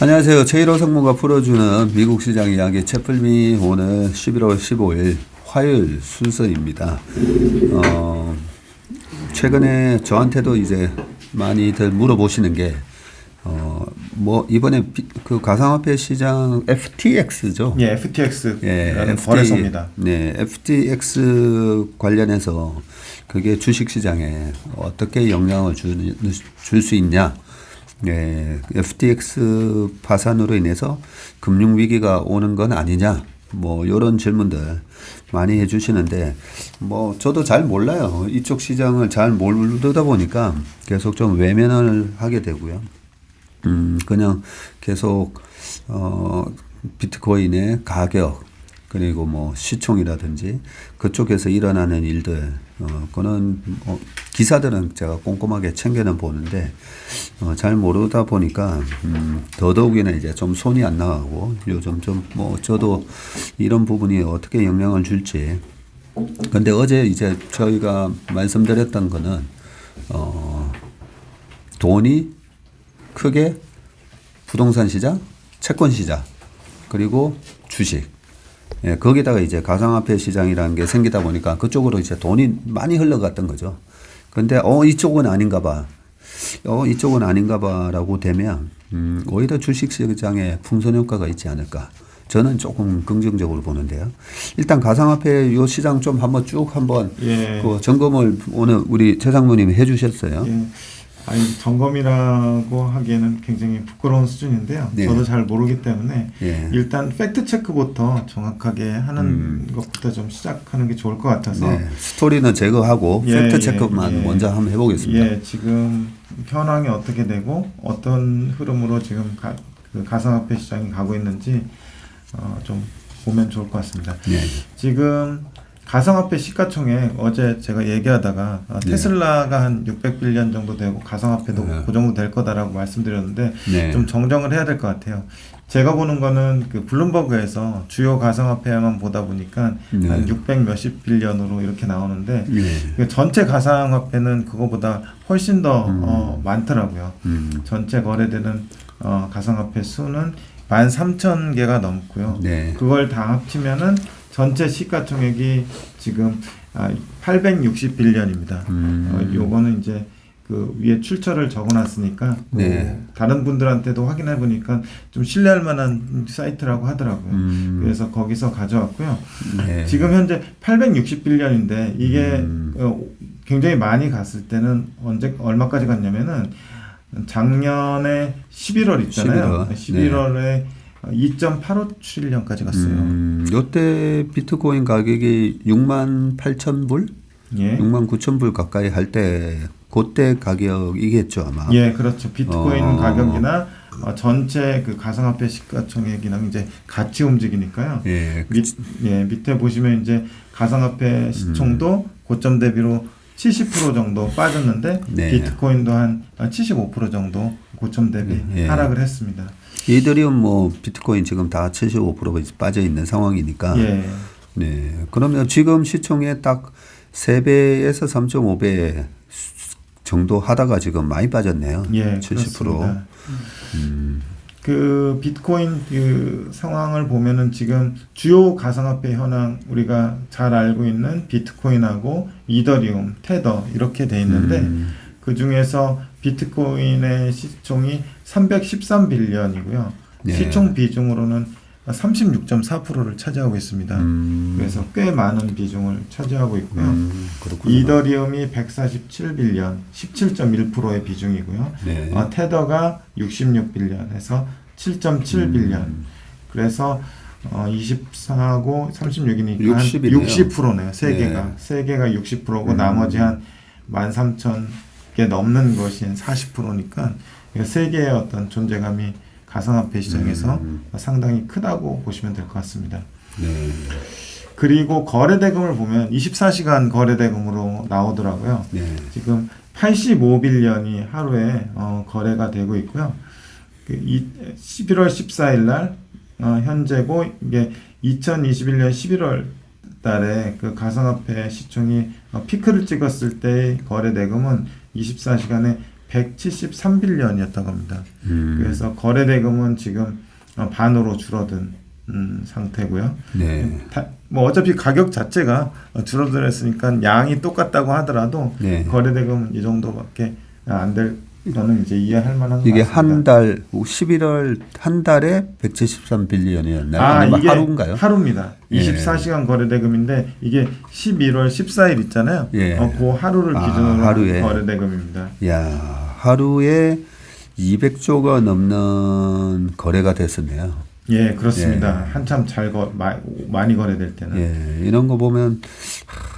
안녕하세요. 제1호 성무가 풀어주는 미국 시장 이야기 채플미 오늘 11월 15일 화요일 순서입니다. 최근에 저한테도 이제 많이들 물어보시는 게 이번에 그 가상화폐 시장 FTX죠? 예, FTX 예, 거래소입니다. 네, FTX 관련해서 그게 주식 시장에 어떻게 영향을 줄 수 있냐? 네, FTX 파산으로 인해서 금융 위기가 오는 건 아니냐? 이런 질문들 많이 해주시는데, 저도 잘 몰라요. 이쪽 시장을 잘 모르다 보니까 계속 좀 외면을 하게 되고요. 그냥 계속, 비트코인의 가격, 그리고 시총이라든지 그쪽에서 일어나는 일들, 그거는 기사들은 제가 꼼꼼하게 챙겨는 보는데, 잘 모르다 보니까, 더더욱이나 이제 좀 손이 안 나가고, 요즘 저도 이런 부분이 어떻게 영향을 줄지. 근데 어제 이제 저희가 말씀드렸던 거는, 돈이 크게 부동산 시장, 채권 시장, 그리고 주식. 예, 거기다가 이제 가상화폐 시장이라는 게 생기다 보니까 그쪽으로 이제 돈이 많이 흘러갔던 거죠. 근데, 이쪽은 아닌가 봐. 이쪽은 아닌가 봐라고 되면, 오히려 주식 시장에 풍선 효과가 있지 않을까. 저는 조금 긍정적으로 보는데요. 일단 가상화폐 요 시장 좀 한번 예. 그 점검을 오늘 우리 최 상무님이 해 주셨어요. 예. 아니, 점검이라고 하기에는 굉장히 부끄러운 수준인데요. 네. 저도 잘 모르기 때문에 예. 일단 팩트 체크부터 정확하게 하는 것부터 좀 시작하는 게 좋을 것 같아서. 네. 스토리는 제거하고 팩트 체크만 먼저 한번 해보겠습니다. 예, 지금 현황이 어떻게 되고 어떤 흐름으로 지금 그 가상화폐 시장이 가고 있는지 좀 보면 좋을 것 같습니다. 네. 지금 가상화폐 시가총액 어제 제가 얘기하다가 테슬라가 한 600빌리언 정도 되고 가상화폐도 그 정도 될 거다라고 말씀드렸는데 좀 정정을 해야 될 것 같아요. 제가 보는 거는 그 블룸버그에서 주요 가상화폐만 보다 보니까 한 600 몇십 빌리언으로 이렇게 나오는데 그 전체 가상화폐는 그거보다 훨씬 더 많더라고요. 전체 거래되는 가상화폐 수는 13,000개가 넘고요. 네. 그걸 다 합치면은 전체 시가총액이 지금 860빌리언입니다. 요거는 이제 그 위에 출처를 적어놨으니까 다른 분들한테도 확인해 보니까 좀 신뢰할 만한 사이트라고 하더라고요. 그래서 거기서 가져왔고요. 네. 지금 현재 860빌리언인데 이게 굉장히 많이 갔을 때는 얼마까지 갔냐면은 작년에 11월 있잖아요. 11월에 2.85트릴리언까지 갔어요. 요때 비트코인 가격이 68,000불? 예. 69,000불 가까이 할 때 그때 가격이겠죠, 아마. 예, 그렇죠. 비트코인 가격이나 전체 그 가상화폐 시가총액이랑 이제 같이 움직이니까요. 예. 밑에 보시면 이제 가상화폐 시총도 고점 대비로 70% 정도 빠졌는데 비트코인도 한 75% 정도 고점 대비 하락을 했습니다. 이더리움 비트코인 지금 다 75%가 빠져 있는 상황이니까. 네. 그러면 지금 시총에 딱 3배에서 3.5배 정도 하다가 지금 많이 빠졌네요. 예, 70%. 그렇습니다. 그 비트코인 그 상황을 보면은 지금 주요 가상화폐 현황 우리가 잘 알고 있는 비트코인하고 이더리움, 테더 이렇게 돼 있는데 그 중에서 비트코인의 시총이 313빌리언이고요. 시총 비중으로는 36.4%를 차지하고 있습니다. 그래서 꽤 많은 비중을 차지하고 있고요. 이더리움이 147빌리언, 17.1%의 비중이고요. 테더가 66빌리언에서 7.7빌리언. 그래서 24하고 36이니까 60%네요. 세 개가 60%고 나머지 한 13,000개 넘는 것이 40%니까 세 개의 어떤 존재감이 가상화폐 시장에서 상당히 크다고 보시면 될 것 같습니다. 그리고 거래대금을 보면 24시간 거래대금으로 나오더라고요. 지금 85빌리언이 하루에 거래가 되고 있고요. 11월 14일 날 현재고 이게 2021년 11월 달에 그 가상화폐 시총이 피크를 찍었을 때 거래 대금은 24시간에 173빌리언이었다고 합니다. 그래서 거래 대금은 지금 반으로 줄어든 상태고요. 네. 뭐 어차피 가격 자체가 줄어들었으니까 양이 똑같다고 하더라도 네. 거래 대금은 이 정도밖에 안 될 거는 이제 이해할 만한 것 이게 같습니다. 한 달 11월 한 달에 173빌리언이었나요? 아니면 이게 하루인가요? 하루입니다. 예. 24시간 거래 대금인데 이게 11월 14일 있잖아요. 예. 그 하루를 기준으로 하루에. 한 거래 대금입니다. 야, 하루에 200조가 넘는 거래가 됐었네요. 예, 그렇습니다. 한참 많이 거래될 때는. 예, 이런 거 보면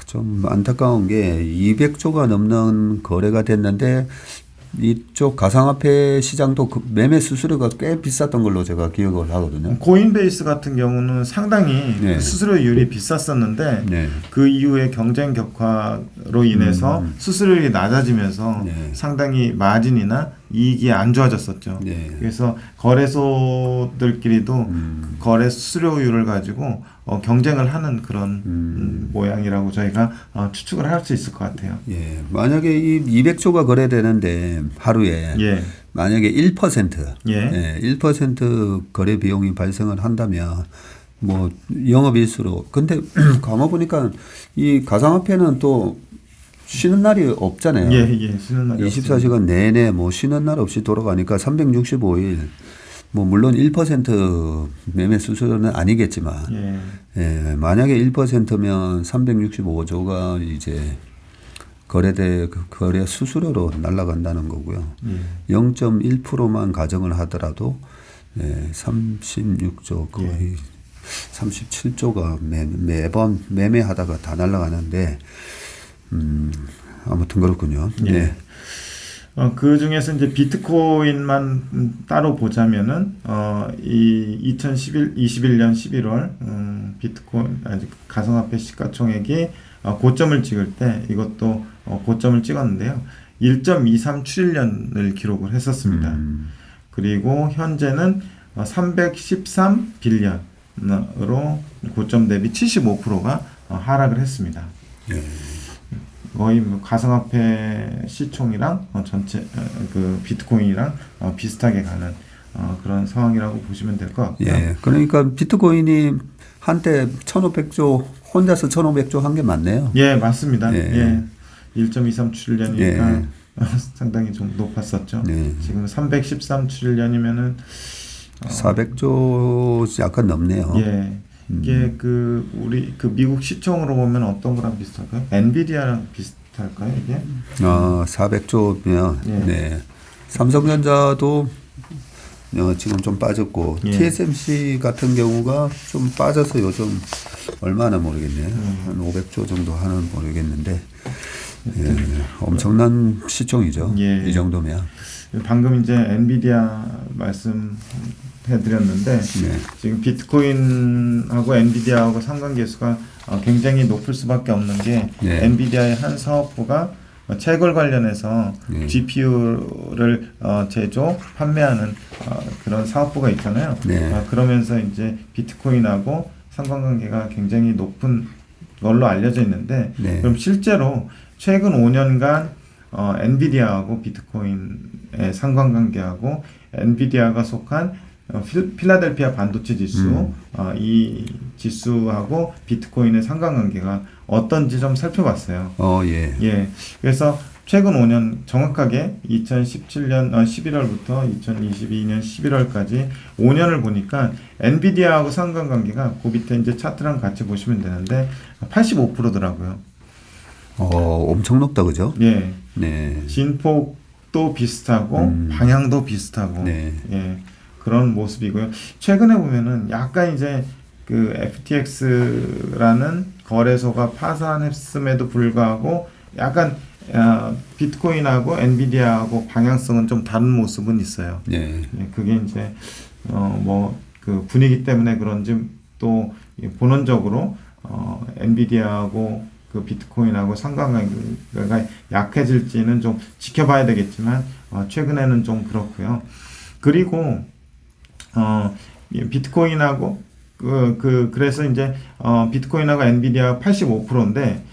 좀 안타까운 게 200조가 넘는 거래가 됐는데 이쪽 가상화폐 시장도 그 매매 수수료가 꽤 비쌌던 걸로 제가 기억을 하거든요. 코인베이스 같은 경우는 상당히 네. 그 수수료율이 비쌌었는데 네. 그 이후에 경쟁 격화로 인해서 수수료율이 낮아지면서 네. 상당히 마진이나 이익이 안 좋아졌었죠. 네. 그래서 거래소들끼리도 거래 수수료율을 가지고 경쟁을 하는 그런 모양이라고 저희가 추측을 할 수 있을 것 같아요. 예, 만약에 이 200조가 거래되는데 하루에 예. 만약에 1% 예. 1% 거래 비용이 발생을 한다면 뭐 영업일수로 근데 가만 보니까 이 가상화폐는 또 쉬는 날이 없잖아요. 예, 쉬는 날이 24시간 내내 뭐 쉬는 날 없이 돌아가니까 365일 뭐 물론 1% 매매 수수료는 아니겠지만 예, 만약에 1%면 365조가 이제 거래 수수료로 날아간다는 거고요. 0.1%만 가정을 하더라도 36조 거의 37조가 매번 매매하다가 다 날아가는데 아무튼 그렇군요. 네. 그 중에서 이제 비트코인만 따로 보자면은 이 2021년 11월 비트코인 가상화폐 시가총액이 고점을 찍을 때 이것도 고점을 찍었는데요. 1.23트릴리언을 기록을 했었습니다. 그리고 현재는 313빌리언으로 고점 대비 75%가 하락을 했습니다. 거의 뭐 가상화폐 시총이랑 전체 그 비트코인이랑 비슷하게 가는 그런 상황이라고 보시면 될 것 같고요. 예, 그러니까 비트코인이 한때 1,500조 혼자서 1,500조 한 게 맞네요. 예, 맞습니다. 예. 1.23트릴리언이니까 상당히 좀 높았었죠. 지금 313트릴리언이면은 400조 약간 넘네요. 예. 이게 우리 미국 시총으로 보면 어떤 거랑 비슷할까요? 엔비디아랑 비슷할까요, 이게? 400조면 네. 삼성전자도 지금 좀 빠졌고 TSMC 같은 경우가 좀 빠져서 요즘 얼마나 모르겠네요. 한 500조 정도 하는 모르겠는데 엄청난 시총이죠. 이 정도면. 방금 이제 엔비디아 말씀해드렸는데 지금 비트코인하고 엔비디아하고 상관계수가 굉장히 높을 수밖에 없는 게 엔비디아의 한 사업부가 채굴 관련해서 GPU를 제조, 판매하는 그런 사업부가 있잖아요. 그러면서 이제 비트코인하고 상관관계가 굉장히 높은 걸로 알려져 있는데 그럼 실제로 최근 5년간 엔비디아하고 비트코인의 상관관계하고 엔비디아가 속한 필라델피아 반도체 지수 이 지수하고 비트코인의 상관관계가 어떤지 좀 살펴봤어요. 그래서 최근 5년 정확하게 2017년 11월부터 2022년 11월까지 5년을 보니까 엔비디아하고 상관관계가 그 밑에 이제 차트랑 같이 보시면 되는데 85%더라고요. 엄청 높다, 그죠? 네. 진폭도 비슷하고 방향도 비슷하고 그런 모습이고요. 최근에 보면은 약간 이제 그 FTX라는 거래소가 파산했음에도 불구하고 약간 비트코인하고 엔비디아하고 방향성은 좀 다른 모습은 있어요. 그게 이제 뭐 그 분위기 때문에 그런지 또 본원적으로 엔비디아하고 그 비트코인하고 상관관계가 약해질지는 좀 지켜봐야 되겠지만 최근에는 좀 그렇고요. 그리고 비트코인하고 그래서 이제 비트코인하고 엔비디아 85%인데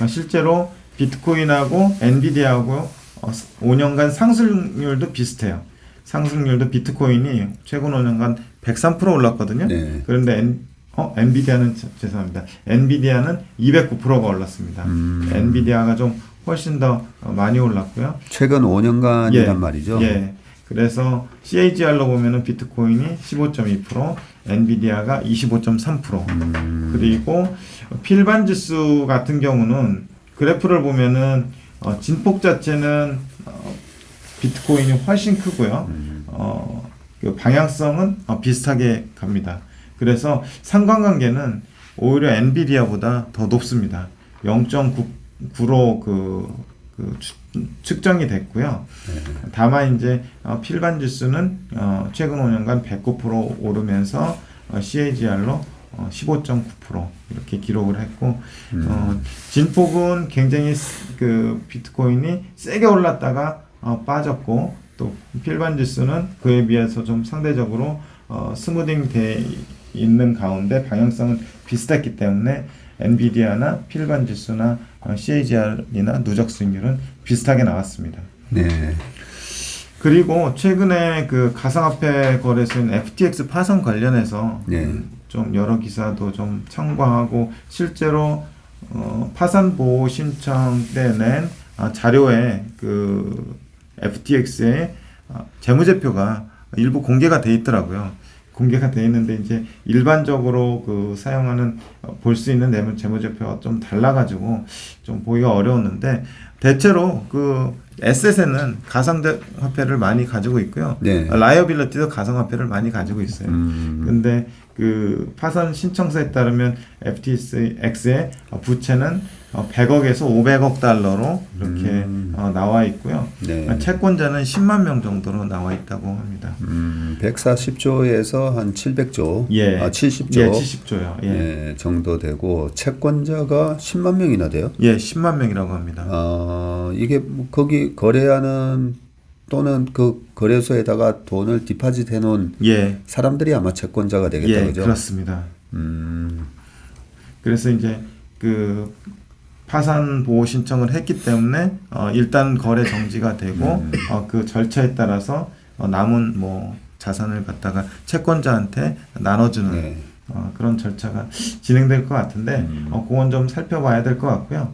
실제로 비트코인하고 엔비디아하고 5년간 상승률도 비슷해요. 상승률도 비트코인이 최근 5년간 103% 올랐거든요. 네. 그런데 엔비디아는 죄송합니다. 엔비디아는 209%가 올랐습니다. 엔비디아가 좀 훨씬 더 많이 올랐고요. 최근 5년간이란 말이죠. 예. 그래서 CAGR로 보면은 비트코인이 15.2%, 엔비디아가 25.3%. 그리고 필반 지수 같은 경우는 그래프를 보면은 진폭 자체는 비트코인이 훨씬 크고요. 그 방향성은 비슷하게 갑니다. 그래서 상관관계는 오히려 엔비디아보다 더 높습니다. 0.9로 측정이 됐고요. 다만 이제 필반 지수는 최근 5년간 109% 오르면서 CAGR로 15.9% 이렇게 기록을 했고 진폭은 굉장히 그 비트코인이 세게 올랐다가 빠졌고 또 필반 지수는 그에 비해서 좀 상대적으로 스무딩 돼 있는 가운데 방향성은 비슷했기 때문에 엔비디아나 필반 지수나 CAGR이나 누적 수익률은 비슷하게 나왔습니다. 네. 그리고 최근에 그 가상화폐 거래소인 FTX 파산 관련해서 네. 좀 여러 기사도 좀 참고하고 실제로 파산 보호 신청 때 낸 자료에 그 FTX의 재무제표가 일부 공개가 돼 있더라고요. 공개가 돼 있는데 이제 일반적으로 그 사용하는 볼 수 있는 내면 재무제표가 좀 달라가지고 좀 보기가 어려웠는데 대체로 그 에셋에는 가상화폐를 많이 가지고 있고요. 네. 라이어빌리티도 가상화폐를 많이 가지고 있어요. 근데 그 파산 신청서에 따르면 FTX의 부채는 100억에서 500억 달러로 이렇게 나와 있고요. 네. 채권자는 10만 명 정도로 나와 있다고 합니다. 140조에서 한 700조, 예. 70조, 예, 70조요. 예. 예, 정도 되고 채권자가 10만 명이나 돼요. 예, 10만 명이라고 합니다. 이게 뭐 거기 거래하는 또는 그 거래소에다가 돈을 디파짓 해놓은 예. 사람들이 아마 채권자가 되겠다, 예, 그죠? 그렇습니다. 그래서 이제 그 파산 보호 신청을 했기 때문에 일단 거래 정지가 되고 그 절차에 따라서 남은 뭐 자산을 갖다가 채권자한테 나눠주는 네. 그런 절차가 진행될 것 같은데 그건 좀 살펴봐야 될 것 같고요.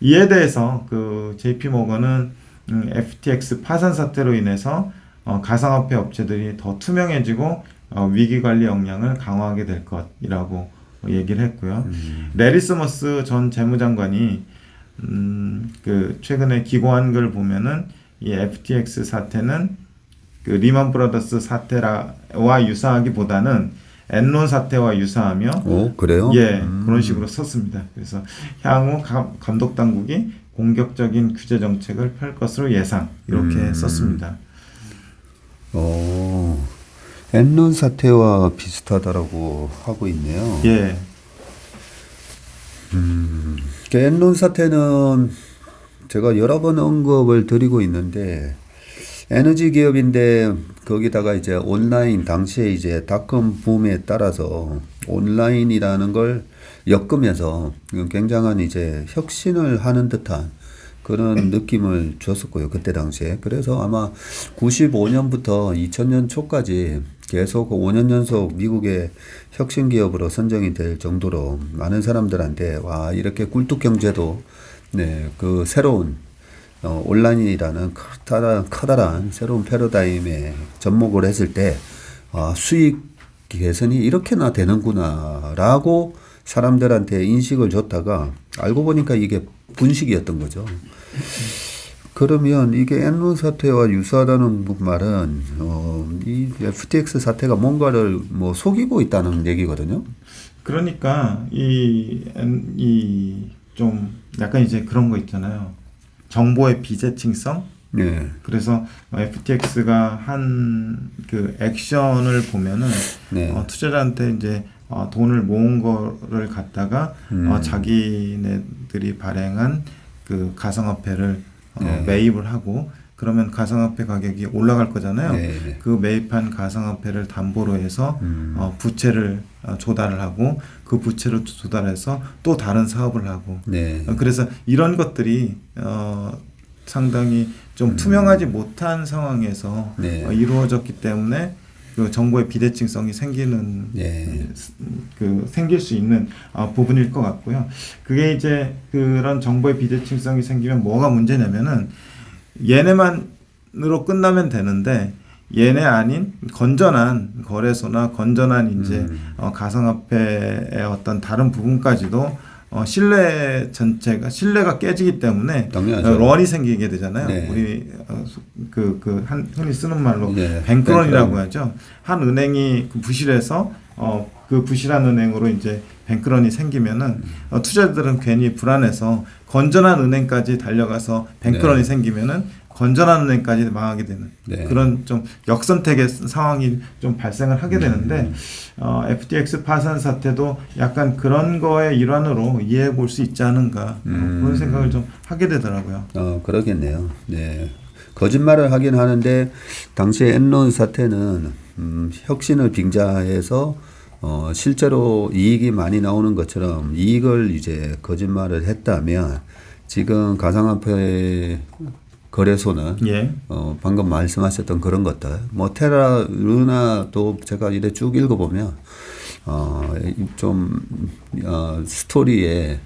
이에 대해서 그 JP 모건은 FTX 파산 사태로 인해서 가상화폐 업체들이 더 투명해지고 위기 관리 역량을 강화하게 될 것이라고 얘기를 했고요. 레리 서머스 전 재무장관이 그 최근에 기고한 글 보면은 이 FTX 사태는 그 리먼 브라더스 사태와 유사하기보다는 엔론 사태와 유사하며 그래요? 예, 그런 식으로 썼습니다. 그래서 향후 감독 당국이 공격적인 규제 정책을 펼 것으로 예상 이렇게 썼습니다. 엔론 사태와 비슷하다라고 하고 있네요. 예. 그 엔론 사태는 제가 여러 번 언급을 드리고 있는데 에너지 기업인데 거기다가 이제 온라인 당시에 이제 닷컴 붐에 따라서 온라인이라는 걸 엮으면서 굉장한 이제 혁신을 하는 듯한 그런 느낌을 줬었고요. 그때 당시에. 그래서 아마 95년부터 2000년 초까지 계속 5년 연속 미국의 혁신 기업으로 선정이 될 정도로 많은 사람들한테 와, 이렇게 꿀뚝 경제도 네, 그 새로운 온라인이라는 커다란 새로운 패러다임에 접목을 했을 때 수익 개선이 이렇게나 되는구나라고 사람들한테 인식을 줬다가 알고 보니까 이게 분식이었던 거죠. 그러면 이게 엔론 사태와 유사하다는 말은 이 FTX 사태가 뭔가를 뭐 속이고 있다는 얘기거든요. 그러니까 이 좀 약간 이제 그런 거 있잖아요. 정보의 비대칭성. 네. 그래서 FTX가 한 그 액션을 보면은 네. 투자자한테 이제 돈을 모은 거를 갖다가 자기네들이 발행한 그 가상화폐를 매입을 하고 그러면 가상화폐 가격이 올라갈 거잖아요. 네. 그 매입한 가상화폐를 담보로 해서 부채를 조달을 하고 그 부채를 조달해서 또 다른 사업을 하고 네. 그래서 이런 것들이 상당히 좀 투명하지 못한 상황에서 네. 이루어졌기 때문에 그 정보의 비대칭성이 생기는 네. 생길 수 있는 부분일 것 같고요. 그게 이제 그런 정보의 비대칭성이 생기면 뭐가 문제냐면은 얘네만으로 끝나면 되는데 얘네 아닌 건전한 거래소나 건전한 이제 가상화폐의 어떤 다른 부분까지도 신뢰 전체가 신뢰가 깨지기 때문에 당연하죠. 런이 생기게 되잖아요. 네. 우리 흔히 쓰는 말로 네. 뱅크런이라고 하죠. 한 은행이 그 부실해서 그 부실한 은행으로 이제 뱅크런이 생기면은 투자자들은 괜히 불안해서 건전한 은행까지 달려가서 뱅크런이 네. 생기면은 건전한 은행까지 망하게 되는 네. 그런 좀 역선택의 상황이 좀 발생을 하게 되는데 FTX 파산 사태도 약간 그런 거의 일환으로 이해해 볼 수 있지 않은가 그런 생각을 좀 하게 되더라고요. 그러겠네요. 네. 거짓말을 하긴 하는데 당시에 엔론 사태는 혁신을 빙자해서 실제로 이익이 많이 나오는 것처럼 이익을 이제 거짓말을 했다면 지금 가상화폐 거래소는 예. 방금 말씀하셨던 그런 것들 뭐 테라 루나도 제가 이래 쭉 읽어보면 스토리에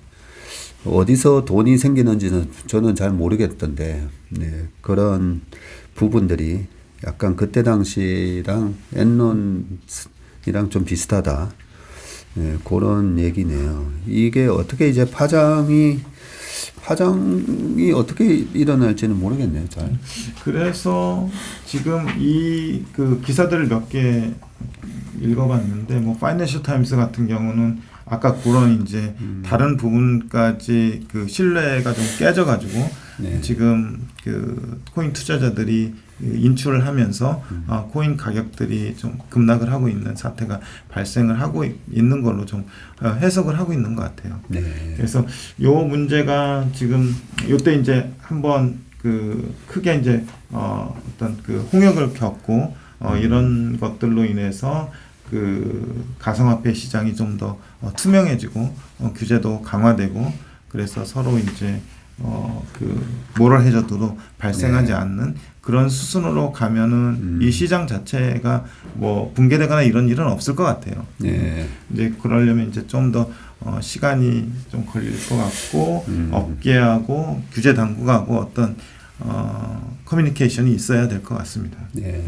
어디서 돈이 생기는지는 저는 잘 모르겠던데 네, 그런 부분들이 약간 그때 당시랑 엔론이랑 좀 비슷하다. 네, 그런 얘기네요. 이게 어떻게 이제 파장이 어떻게 일어날지는 모르겠네요, 잘. 그래서 지금 이 그 기사들을 몇 개 읽어봤는데 뭐 파이낸셜 타임스 같은 경우는 아까 그런 이제 다른 부분까지 그 신뢰가 좀 깨져가지고 네. 지금 그 코인 투자자들이 인출을 하면서 코인 가격들이 좀 급락을 하고 있는 사태가 발생을 하고 있는 걸로 좀 해석을 하고 있는 것 같아요. 네. 그래서 요 문제가 지금 요때 이제 한번 그 크게 이제 어떤 그 홍역을 겪고 이런 것들로 인해서 그 가상화폐 시장이 좀 더 투명해지고 규제도 강화되고 그래서 서로 이제 그 모럴 해저드도 발생하지 네. 않는 그런 수순으로 가면은 이 시장 자체가 뭐 붕괴되거나 이런 일은 없을 것 같아요. 네. 이제 그러려면 이제 좀 더 시간이 좀 걸릴 것 같고 업계하고 규제 당국하고 어떤 커뮤니케이션이 있어야 될 것 같습니다. 네.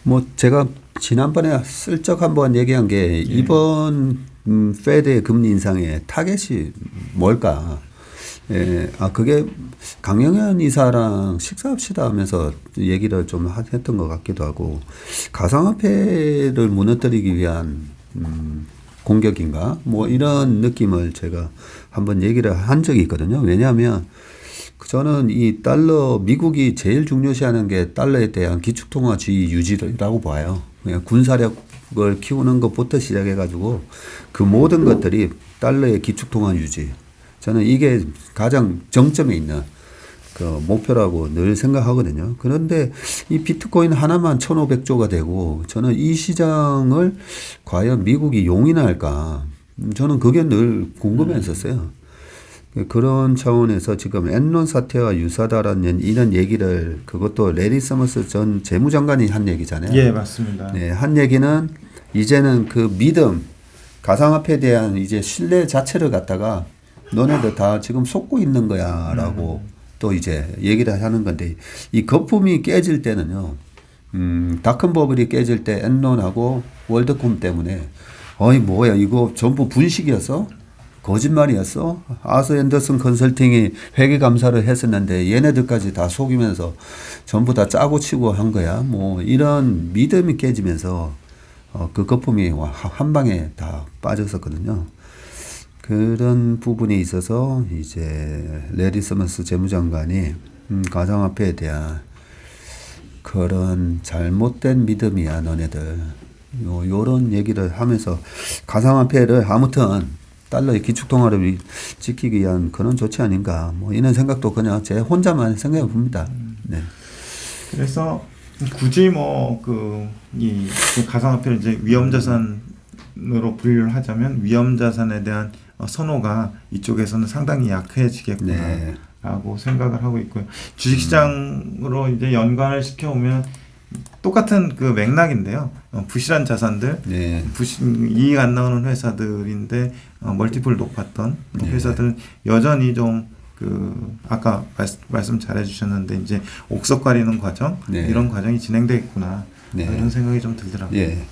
뭐 제가 지난번에 슬쩍 한번 얘기한 게 이번 페드의 금리 인상의 타겟이 뭘까? 예, 그게 강영현 이사랑 식사합시다 하면서 얘기를 좀 했던 것 같기도 하고, 가상화폐를 무너뜨리기 위한, 공격인가? 뭐 이런 느낌을 제가 한번 얘기를 한 적이 있거든요. 왜냐하면 저는 이 달러, 미국이 제일 중요시하는 게 달러에 대한 기축통화주의 유지라고 봐요. 그냥 군사력을 키우는 것부터 시작해가지고 그 모든 것들이 달러의 기축통화 유지. 저는 이게 가장 정점에 있는 그 목표라고 늘 생각하거든요. 그런데 이 비트코인 하나만 1,500조가 되고 저는 이 시장을 과연 미국이 용인할까? 저는 그게 늘 궁금했었어요. 그런 차원에서 지금 엔론 사태와 유사다라는 이런 얘기를 그것도 레리 서머스 전 재무장관이 한 얘기잖아요. 예, 맞습니다. 네, 한 얘기는 이제는 그 믿음, 가상화폐에 대한 이제 신뢰 자체를 갖다가 너네들 다 지금 속고 있는 거야라고 또 이제 얘기를 하는 건데 이 거품이 깨질 때는요. 닷컴 버블이 깨질 때 엔론하고 월드콤 때문에 어이 뭐야 이거 전부 분식이었어? 거짓말이었어? 아서 앤더슨 컨설팅이 회계 감사를 했었는데 얘네들까지 다 속이면서 전부 다 짜고 치고 한 거야. 뭐 이런 믿음이 깨지면서 그 거품이 한 방에 다 빠졌었거든요. 그런 부분에 있어서 이제 레리 서머스 재무장관이 가상화폐에 대한 그런 잘못된 믿음이야 너네들 요런 얘기를 하면서 가상화폐를 아무튼 달러의 기축통화를 지키기 위한 그런 조치 아닌가 뭐 이런 생각도 그냥 제 혼자만 생각해 봅니다. 네. 그래서 굳이 뭐 이 가상화폐를 이제 위험자산으로 분류를 하자면 위험자산에 대한 선호가 이쪽에서는 상당히 약해지겠구나라는 라고 생각을 하고 있고요. 주식시장으로 이제 연관을 시켜오면 똑같은 그 맥락인데요. 부실한 자산들, 네. 이익 안 나오는 회사들인데 멀티플 높았던 회사들은 여전히 좀 아까 말씀 잘 해주셨는데 이제 옥석 가리는 과정 이런 과정이 진행되겠구나 이런 생각이 좀 들더라고요. 예.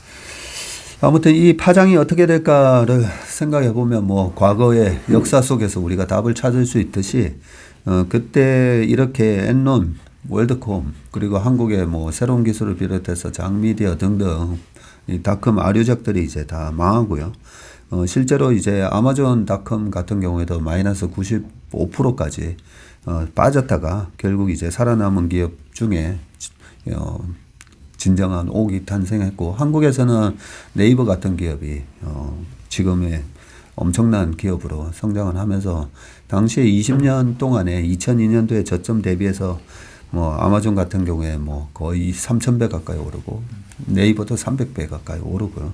아무튼 이 파장이 어떻게 될까를 생각해 보면 뭐 과거의 역사 속에서 우리가 답을 찾을 수 있듯이 그때 이렇게 엔론, 월드콤 그리고 한국의 뭐 새로운 기술을 비롯해서 장미디어 등등 이 닷컴 아류작들이 이제 다 망하고요. 실제로 이제 아마존닷컴 같은 경우에도 마이너스 95%까지 빠졌다가 결국 이제 살아남은 기업 중에 진정한 옥이 탄생했고 한국에서는 네이버 같은 기업이 지금의 엄청난 기업으로 성장을 하면서 당시에 20년 동안에 2002년도에 저점 대비해서 뭐 아마존 같은 경우에 뭐 거의 3,000배 가까이 오르고 네이버도 300배 가까이 오르고요.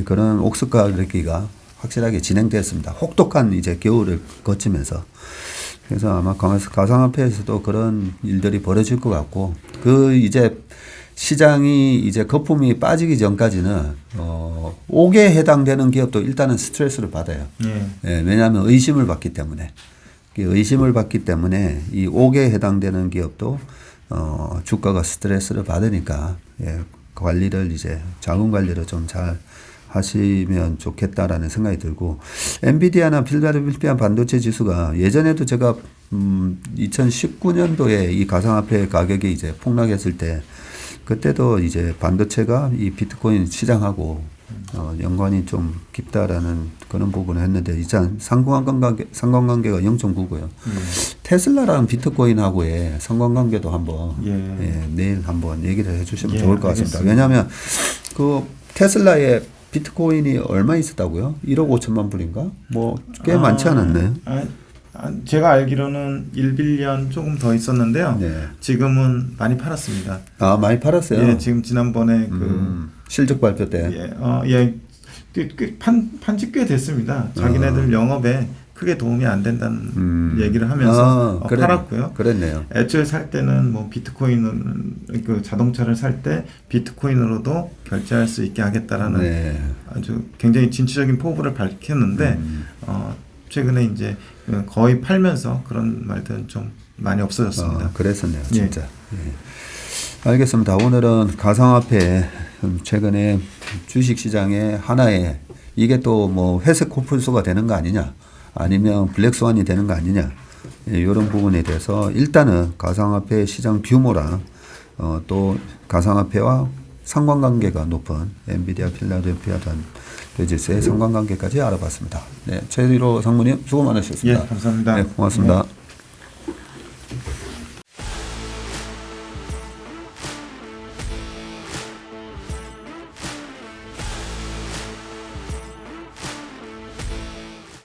그런 옥석가르기가 확실하게 진행되었습니다. 혹독한 이제 겨울을 거치면서. 그래서 아마 가상화폐에서도 그런 일들이 벌어질 것 같고 이제 시장이 이제 거품이 빠지기 전까지는 옥에 해당되는 기업도 일단은 스트레스를 받아요. 예, 왜냐하면 의심을 받기 때문에 이 옥에 해당되는 기업도 주가가 스트레스를 받으니까 관리를 이제 자금 관리를 좀 잘 하시면 좋겠다라는 생각이 들고 엔비디아나 필라델피아 반도체 지수가 예전에도 제가 2019년도에 이 가상화폐 가격이 이제 폭락했을 때 그때도 이제 반도체가 이 비트코인 시장하고 연관이 좀 깊다라는 그런 부분을 했는데 이제 상관관계가 0.9고요. 테슬라랑 비트코인하고의 상관관계도 한번 내일 한번 얘기를 해주시면 좋을 것 같습니다. 알겠습니다. 왜냐하면 그 테슬라의 비트코인이 얼마 있었다고요? 1억 5천만 불인가? 뭐 꽤 많지 않았나요? 제가 알기로는 1빌리언 조금 더 있었는데요. 지금은 많이 팔았습니다. 많이 팔았어요? 예, 지금 지난번에 실적 발표 때. 판지 꽤 됐습니다. 자기네들 영업에 크게 도움이 안 된다는 얘기를 하면서 팔았고요. 그랬네요. 애초에 살 때는 뭐 비트코인 자동차를 살 때 비트코인으로도 결제할 수 있게 하겠다라는 아주 굉장히 진취적인 포부를 밝혔는데 최근에 이제 거의 팔면서 그런 말들은 좀 많이 없어졌습니다. 그랬었네요, 진짜. 알겠습니다. 오늘은 가상화폐 최근에 주식시장의 하나의 이게 또 뭐 회색 코뿔소가 되는 거 아니냐 아니면 블랙스완이 되는 거 아니냐 이런 부분에 대해서 일단은 가상화폐 시장 규모랑 또 가상화폐와 상관관계가 높은 엔비디아 필라델피아 반도체의 상관관계까지 알아봤습니다. 최일호 상무님 수고 많으셨습니다. 감사합니다. 고맙습니다.